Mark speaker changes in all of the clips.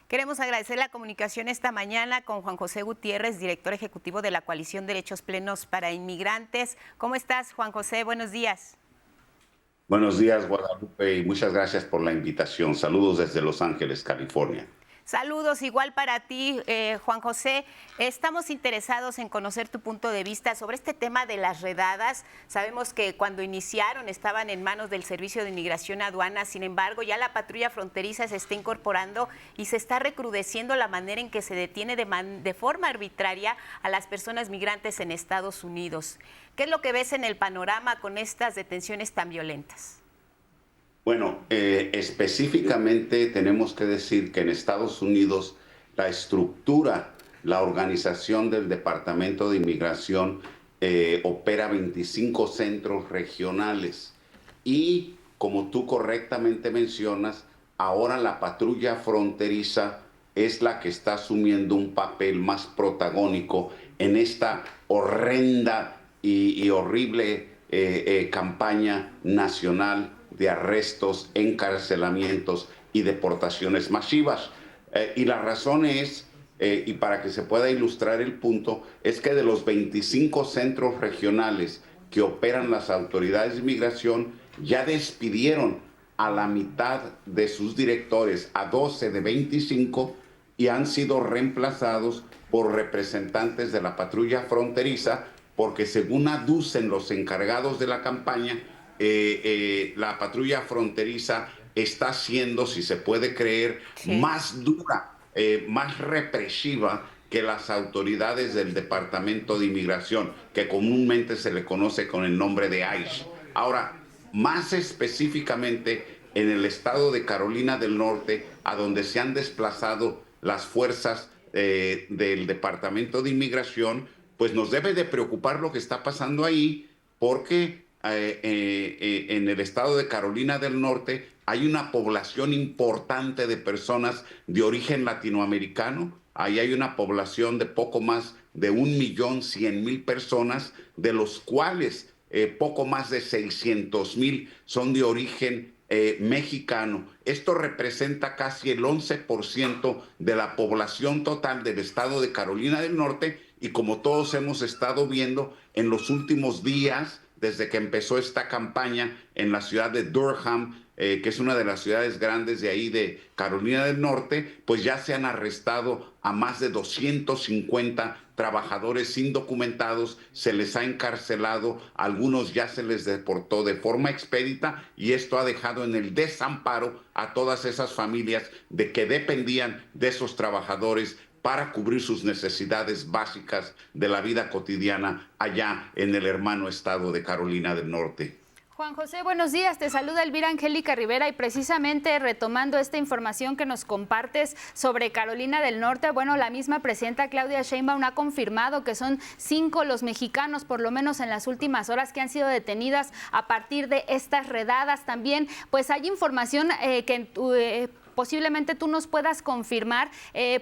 Speaker 1: Queremos agradecer la comunicación esta mañana con Juan José Gutiérrez, director ejecutivo de la Coalición Derechos Plenos para Inmigrantes. ¿Cómo estás, Juan José? Buenos días.
Speaker 2: Buenos días, Guadalupe, y muchas gracias por la invitación. Saludos desde Los Ángeles, California.
Speaker 1: Saludos igual para ti, Juan José. Estamos interesados en conocer tu punto de vista sobre este tema de las redadas. Sabemos que cuando iniciaron estaban en manos del Servicio de Inmigración y Aduana, sin embargo ya la patrulla fronteriza se está incorporando y se está recrudeciendo la manera en que se detiene de forma arbitraria a las personas migrantes en Estados Unidos. ¿Qué es lo que ves en el panorama con estas detenciones tan violentas?
Speaker 2: Bueno, específicamente tenemos que decir que en Estados Unidos la estructura, la organización del Departamento de Inmigración opera 25 centros regionales y, como tú correctamente mencionas, ahora la patrulla fronteriza es la que está asumiendo un papel más protagónico en esta horrenda y horrible campaña nacional de arrestos, encarcelamientos y deportaciones masivas. Y la razón es, y para que se pueda ilustrar el punto, es que de los 25 centros regionales que operan las autoridades de inmigración, ya despidieron a la mitad de sus directores, a 12 de 25, y han sido reemplazados por representantes de la patrulla fronteriza, porque según aducen los encargados de la campaña, la patrulla fronteriza está siendo, si se puede creer, más dura, más represiva que las autoridades del Departamento de Inmigración, que comúnmente se le conoce con el nombre de ICE. Ahora, más específicamente en el estado de Carolina del Norte, a donde se han desplazado las fuerzas del Departamento de Inmigración, pues nos debe de preocupar lo que está pasando ahí, porque en el estado de Carolina del Norte hay una población importante de personas de origen latinoamericano. Ahí hay una población de poco más de 1.100.000 personas, de los cuales poco más de 600.000 son de origen mexicano. Esto representa casi el 11% de la población total del estado de Carolina del Norte, y como todos hemos estado viendo en los últimos días, desde que empezó esta campaña en la ciudad de Durham, que es una de las ciudades grandes de ahí de Carolina del Norte, pues ya se han arrestado a más de 250 trabajadores indocumentados, se les ha encarcelado, algunos ya se les deportó de forma expedita, y esto ha dejado en el desamparo a todas esas familias de que dependían de esos trabajadores para cubrir sus necesidades básicas de la vida cotidiana allá en el hermano estado de Carolina del Norte.
Speaker 3: Juan José, buenos días. Te saluda Elvira Angélica Rivera, y precisamente retomando esta información que nos compartes sobre Carolina del Norte, bueno, la misma presidenta Claudia Sheinbaum ha confirmado que son 5 los mexicanos, por lo menos en las últimas horas, que han sido detenidas a partir de estas redadas. También, pues hay información que posiblemente tú nos puedas confirmar,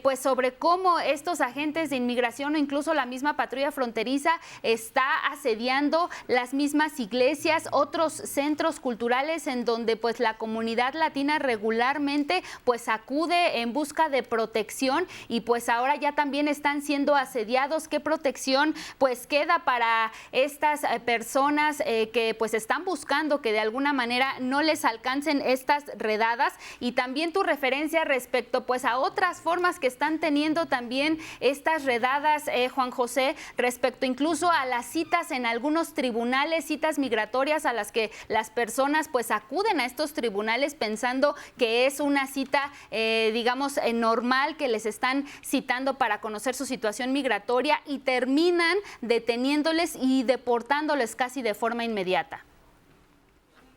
Speaker 3: pues sobre cómo estos agentes de inmigración o incluso la misma patrulla fronteriza está asediando las mismas iglesias, otros centros culturales en donde pues la comunidad latina regularmente pues acude en busca de protección, y pues ahora ya también están siendo asediados. ¿Qué protección pues queda para estas personas que pues están buscando que de alguna manera no les alcancen estas redadas? Y también tu referencia respecto pues a otras formas que están teniendo también estas redadas, Juan José, respecto incluso a las citas en algunos tribunales, citas migratorias a las que las personas pues acuden a estos tribunales pensando que es una cita digamos normal, que les están citando para conocer su situación migratoria, y terminan deteniéndoles y deportándoles casi de forma inmediata.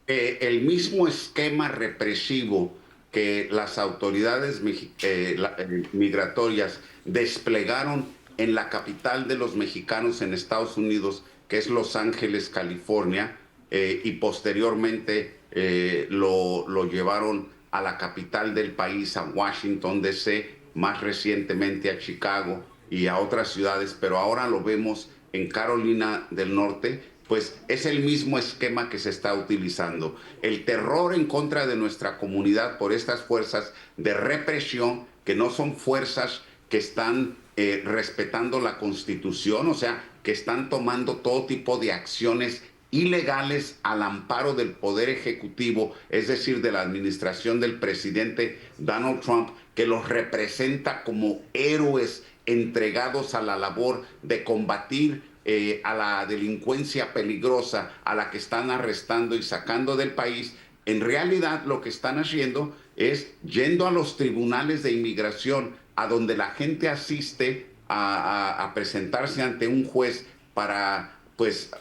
Speaker 2: El mismo esquema represivo que las autoridades migratorias desplegaron en la capital de los mexicanos en Estados Unidos, que es Los Ángeles, California, y posteriormente lo llevaron a la capital del país, a Washington, D.C., más recientemente a Chicago y a otras ciudades, pero ahora lo vemos en Carolina del Norte. pues es el mismo esquema que se está utilizando. El terror en contra de nuestra comunidad por estas fuerzas de represión, que no son fuerzas que están respetando la Constitución, o sea, que están tomando todo tipo de acciones ilegales al amparo del Poder Ejecutivo, es decir, de la administración del presidente Donald Trump, que los representa como héroes entregados a la labor de combatir a la delincuencia peligrosa a la que están arrestando y sacando del país. En realidad lo que están haciendo es yendo a los tribunales de inmigración, a donde la gente asiste a presentarse ante un juez para, pues,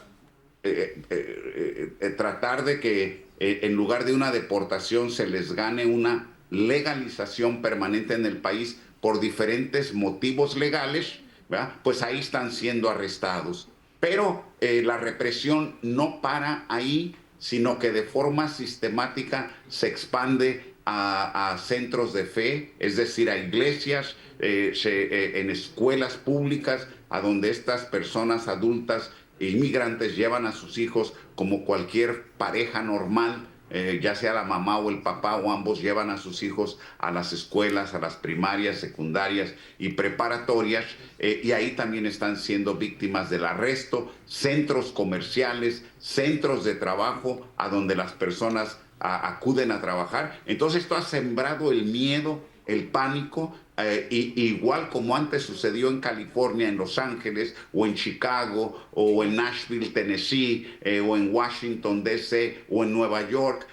Speaker 2: tratar de que en lugar de una deportación se les gane una legalización permanente en el país por diferentes motivos legales, ¿verdad? Pues ahí están siendo arrestados. Pero la represión no para ahí, sino que de forma sistemática se expande a centros de fe, es decir, a iglesias, en escuelas públicas, a donde estas personas adultas inmigrantes llevan a sus hijos como cualquier pareja normal, ya sea la mamá o el papá o ambos llevan a sus hijos a las escuelas, a las primarias, secundarias y preparatorias, y ahí también están siendo víctimas del arresto, centros comerciales, centros de trabajo a donde las personas acuden a trabajar. Entonces esto ha sembrado el miedo, el pánico, igual como antes sucedió en California, en Los Ángeles, o en Chicago, o en Nashville, Tennessee, o en Washington, D.C., o en Nueva York,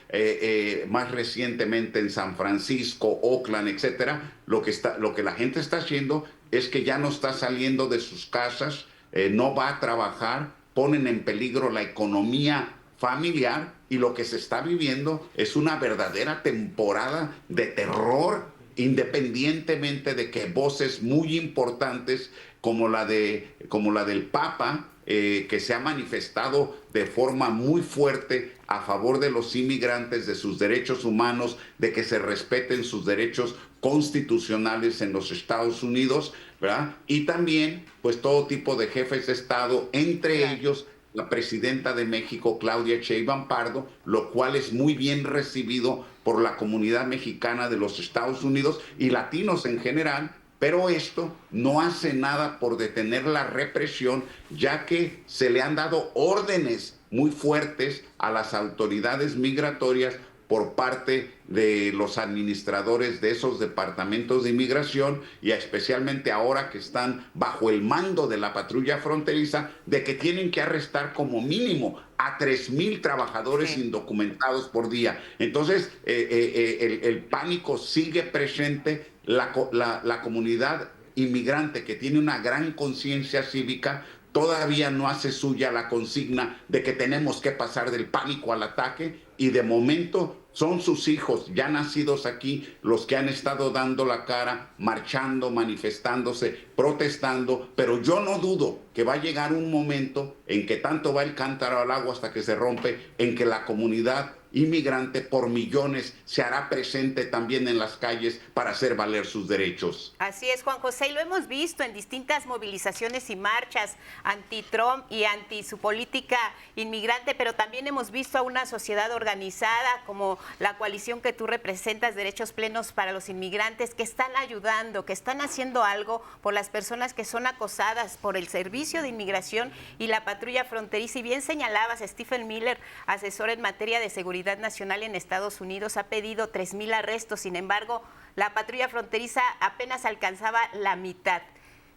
Speaker 2: más recientemente en San Francisco, Oakland, etcétera. Lo que la gente está haciendo es que ya no está saliendo de sus casas, no va a trabajar, ponen en peligro la economía familiar, y lo que se está viviendo es una verdadera temporada de terror, independientemente de que voces muy importantes como la del Papa, que se ha manifestado de forma muy fuerte a favor de los inmigrantes, de sus derechos humanos, de que se respeten sus derechos constitucionales en los Estados Unidos, ¿verdad? Y también, pues, todo tipo de jefes de Estado, entre ellos la presidenta de México, Claudia Sheinbaum Pardo, lo cual es muy bien recibido por la comunidad mexicana de los Estados Unidos y latinos en general, pero esto no hace nada por detener la represión, ya que se le han dado órdenes muy fuertes a las autoridades migratorias por parte de los administradores de esos departamentos de inmigración, y especialmente ahora que están bajo el mando de la patrulla fronteriza, de que tienen que arrestar como mínimo a 3,000 trabajadores indocumentados por día. Entonces, el pánico sigue presente. La comunidad inmigrante, que tiene una gran conciencia cívica, todavía no hace suya la consigna de que tenemos que pasar del pánico al ataque, y de momento son sus hijos ya nacidos aquí los que han estado dando la cara, marchando, manifestándose, protestando, pero yo no dudo que va a llegar un momento en que tanto va el cántaro al agua hasta que se rompe, en que la comunidad inmigrante por millones se hará presente también en las calles para hacer valer sus derechos.
Speaker 1: Así es, Juan José, y lo hemos visto en distintas movilizaciones y marchas anti-Trump y anti su política inmigrante, pero también hemos visto a una sociedad organizada como la coalición que tú representas, Derechos Plenos para los Inmigrantes, que están ayudando, que están haciendo algo por las personas que son acosadas por el Servicio de Inmigración y la patrulla fronteriza. Y bien señalabas, Stephen Miller, asesor en materia de seguridad nacional en Estados Unidos, ha pedido 3,000 arrestos. Sin embargo, la patrulla fronteriza apenas alcanzaba la mitad.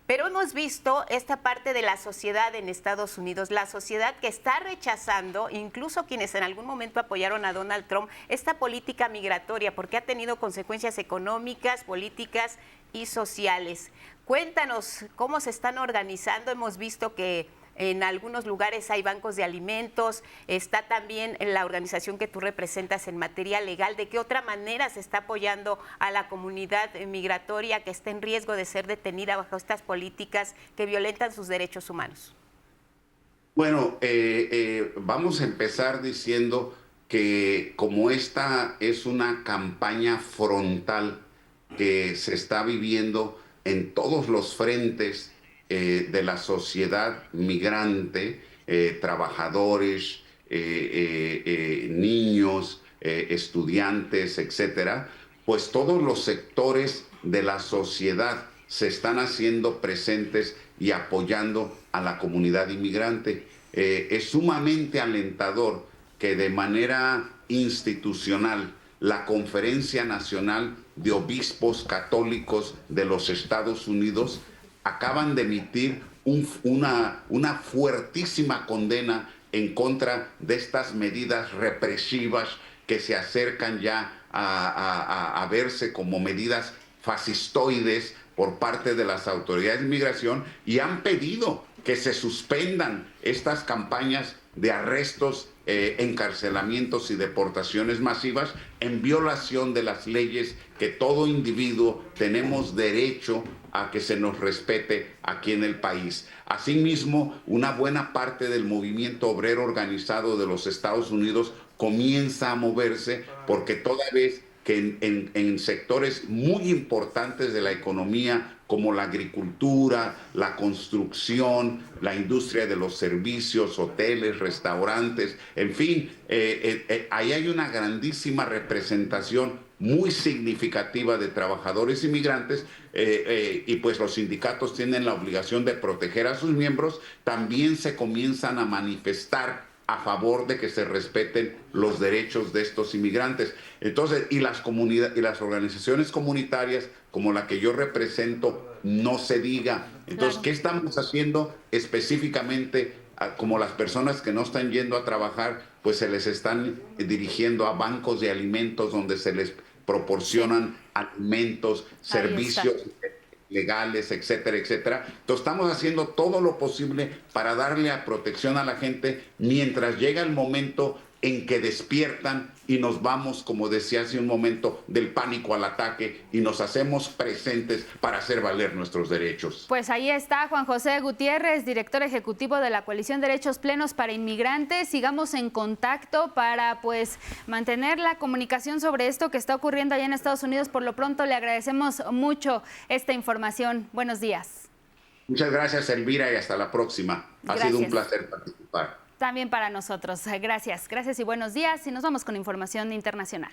Speaker 1: Pero hemos visto esta parte de la sociedad en Estados Unidos, la sociedad que está rechazando, incluso quienes en algún momento apoyaron a Donald Trump, esta política migratoria, porque ha tenido consecuencias económicas, políticas y sociales. Cuéntanos cómo se están organizando. Hemos visto que en algunos lugares hay bancos de alimentos, está también en la organización que tú representas en materia legal. ¿De qué otra manera se está apoyando a la comunidad migratoria que está en riesgo de ser detenida bajo estas políticas que violentan sus derechos humanos?
Speaker 2: Bueno, vamos a empezar diciendo que como esta es una campaña frontal que se está viviendo en todos los frentes de la sociedad migrante, trabajadores, niños, estudiantes, etcétera, pues todos los sectores de la sociedad se están haciendo presentes y apoyando a la comunidad inmigrante. Es sumamente alentador que de manera institucional la Conferencia Nacional de Obispos Católicos de los Estados Unidos acaban de emitir una fuertísima condena en contra de estas medidas represivas que se acercan ya a verse como medidas fascistoides por parte de las autoridades de inmigración, y han pedido que se suspendan estas campañas de arrestos, encarcelamientos y deportaciones masivas en violación de las leyes que todo individuo tenemos derecho a que se nos respete aquí en el país. Asimismo, una buena parte del movimiento obrero organizado de los Estados Unidos comienza a moverse, porque toda vez que en sectores muy importantes de la economía, como la agricultura, la construcción, la industria de los servicios, hoteles, restaurantes, en fin, ahí hay una grandísima representación muy significativa de trabajadores inmigrantes, y pues los sindicatos tienen la obligación de proteger a sus miembros. También se comienzan a manifestar a favor de que se respeten los derechos de estos inmigrantes. Entonces, y las organizaciones comunitarias como la que yo represento, no se diga. Entonces, claro, ¿qué estamos haciendo específicamente? Como las personas que no están yendo a trabajar, pues se les están dirigiendo a bancos de alimentos donde se les proporcionan alimentos, servicios legales, etcétera, etcétera. Entonces estamos haciendo todo lo posible para darle a protección a la gente mientras llega el momento en que despiertan y nos vamos, como decía hace un momento, del pánico al ataque y nos hacemos presentes para hacer valer nuestros derechos.
Speaker 3: Pues ahí está Juan José Gutiérrez, director ejecutivo de la Coalición Derechos Plenos para Inmigrantes. Sigamos en contacto para pues mantener la comunicación sobre esto que está ocurriendo allá en Estados Unidos. Por lo pronto le agradecemos mucho esta información. Buenos días.
Speaker 2: Muchas gracias, Elvira, y hasta la próxima.
Speaker 3: Gracias.
Speaker 2: Ha sido un placer participar.
Speaker 3: También para nosotros. Gracias y buenos días. Y nos vamos con información internacional.